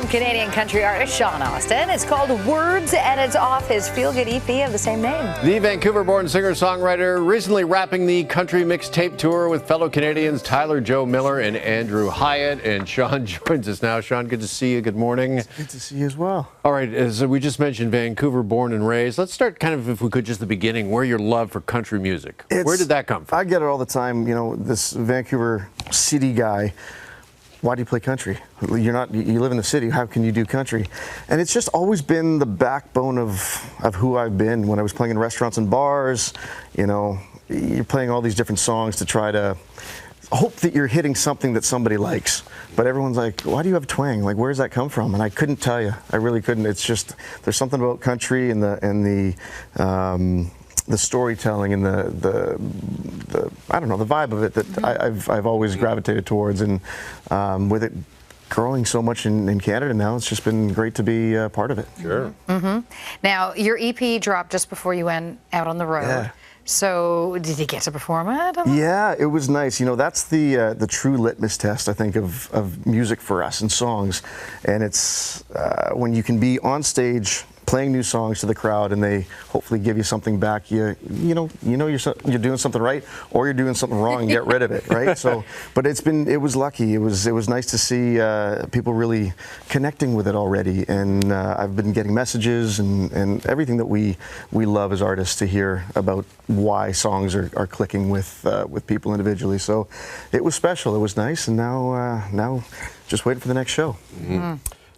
from Canadian country artist Shawn Austin. It's called Words, and it's off his feel-good EP of the same name. The Vancouver-born singer-songwriter recently wrapping the country mixtape tour with fellow Canadians Tyler Joe Miller and Andrew Hyatt. And Shawn joins us now. Shawn, good to see you. Good morning. It's good to see you as well. All right, as we just mentioned, Vancouver born and raised. Let's start kind of, if we could, just the beginning, where your love for country music. Where did that come from? I get it all the time, you know, this Vancouver city guy. Why do you play country? You live in the city. How can you do country? And it's just always been the backbone of who I've been. When I was playing in restaurants and bars, you know, you're playing all these different songs to try to hope that you're hitting something that somebody likes. But everyone's like, why do you have twang? Like, where does that come from? And I couldn't tell you. I really couldn't. It's just, there's something about country and the storytelling and the I don't know, the vibe of it that I've always gravitated towards, and with it growing so much in Canada now, it's just been great to be a part of it. Sure. Now, your EP dropped just before you went out on the road. Yeah. So, did you get to perform it? Yeah, it was nice. You know, that's the true litmus test, I think, of music for us and songs, and it's when you can be on stage playing new songs to the crowd, and they hopefully give you something back. You know you're doing something right, or you're doing something wrong, and get rid of it, right? So, but it was lucky. It was nice to see people really connecting with it already, and I've been getting messages and everything that we love as artists to hear about why songs are clicking with people individually. So, it was special. It was nice, and now just waiting for the next show.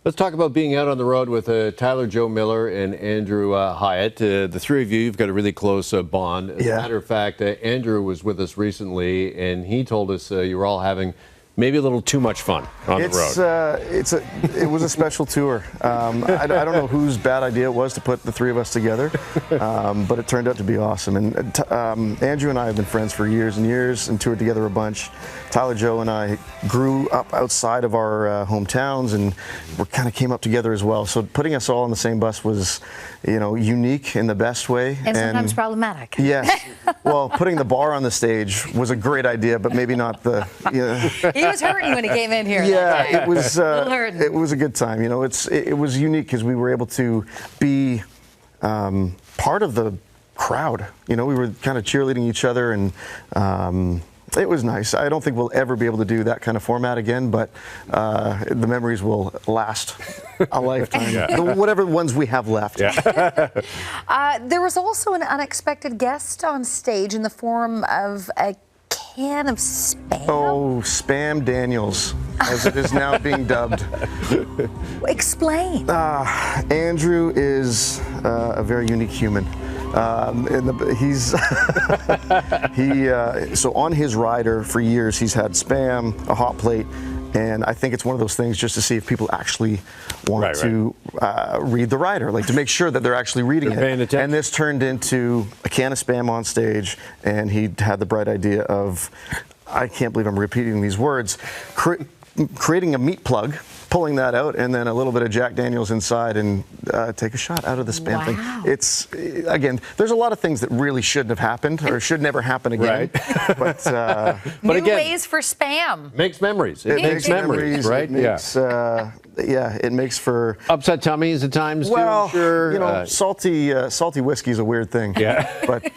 Let's talk about being out on the road with Tyler Joe Miller and Andrew Hyatt. The three of you've got a really close bond. As a matter of fact, Andrew was with us recently, and he told us you were all having maybe a little too much fun on the road. It was a special tour. I don't know whose bad idea it was to put the three of us together, but it turned out to be awesome. And Andrew and I have been friends for years and years and toured together a bunch. Tyler Joe and I grew up outside of our hometowns, and we kind of came up together as well. So putting us all on the same bus was, you know, unique in the best way. And sometimes problematic. Yes. Well, putting the bar on the stage was a great idea, but maybe not the. He was hurting when he came in here. Yeah, it was. It was a good time. You know, it was unique because we were able to be part of the crowd. You know, we were kind of cheerleading each other, and it was nice. I don't think we'll ever be able to do that kind of format again, but the memories will last a lifetime. Whatever ones we have left. There was also an unexpected guest on stage in the form of a can of Spam. Oh, Spam Daniels, as it is now being dubbed. Explain. Andrew is a very unique human. So on his rider for years, he's had Spam, a hot plate, and I think it's one of those things just to see if people actually want to read the rider, like to make sure that they're actually reading it. And this turned into a can of Spam on stage, and he had the bright idea of, I can't believe I'm repeating these words, creating a meat plug, pulling that out, and then a little bit of Jack Daniels inside, and take a shot out of the Spam thing. It's, again, there's a lot of things that really shouldn't have happened or should never happen again. But New again, ways for Spam. Makes memories. It makes memories, right? It makes, it makes for upset tummies at times. Well, too, sure. You know, salty whiskey is a weird thing. Yeah, but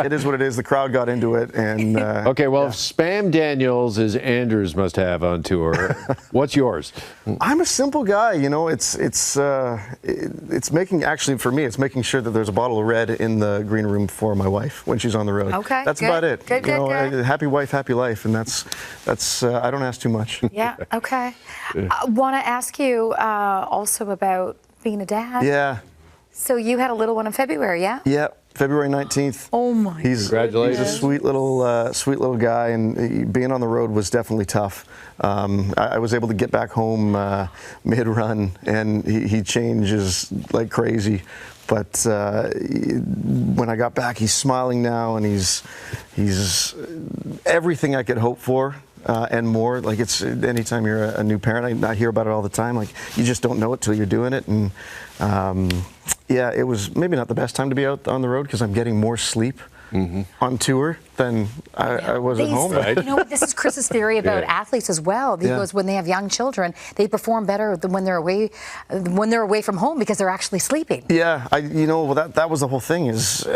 it is what it is. The crowd got into it, and okay. Well, if Spam Daniels is Andrew's must-have on tour, what's yours? I'm a simple guy. You know, it's making, actually for me, it's making sure that there's a bottle of red in the green room for my wife when she's on the road. Okay, that's about it. Good. Happy wife, happy life, and that's I don't ask too much. Yeah. Okay. Want to ask you also about being a dad. Yeah. So you had a little one in February, yeah? Yeah. February 19th. Oh my! Congratulations! He's a sweet little guy, and being on the road was definitely tough. I was able to get back home mid-run, and he changes like crazy. But when I got back, he's smiling now, and he's everything I could hope for. And more. Like, it's anytime you're a new parent, I hear about it all the time. Like, you just don't know it till you're doing it. And yeah, it was maybe not the best time to be out on the road because I'm getting more sleep on tour than I was at home. Right. You know what? This is Chris's theory about athletes as well. He goes, when they have young children, they perform better than when they're away from home because they're actually sleeping. Yeah, that was the whole thing. Is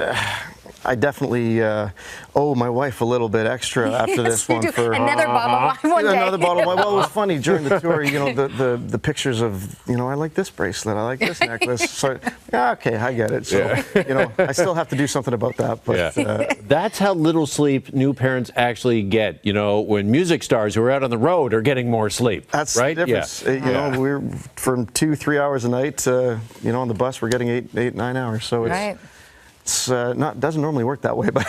I definitely owe my wife a little bit extra after this one for another bottle of wine one day. Another bottle of wine. Well, it was funny during the tour. The pictures of I like this bracelet, I like this necklace. So okay, I get it. So I still have to do something about that. But that's how little sleep new parents actually get. When music stars who are out on the road are getting more sleep. That's right. the difference. We're from 2-3 hours a night. On the bus we're getting 8-9 hours. So it's. Right. It's doesn't normally work that way, but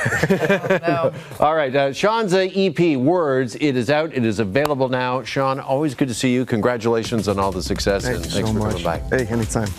no. All right, Shawn's EP Words, it is out, it is available now. Shawn, always good to see you. Congratulations on all the success, and thanks so for much. coming by. Hey, anytime.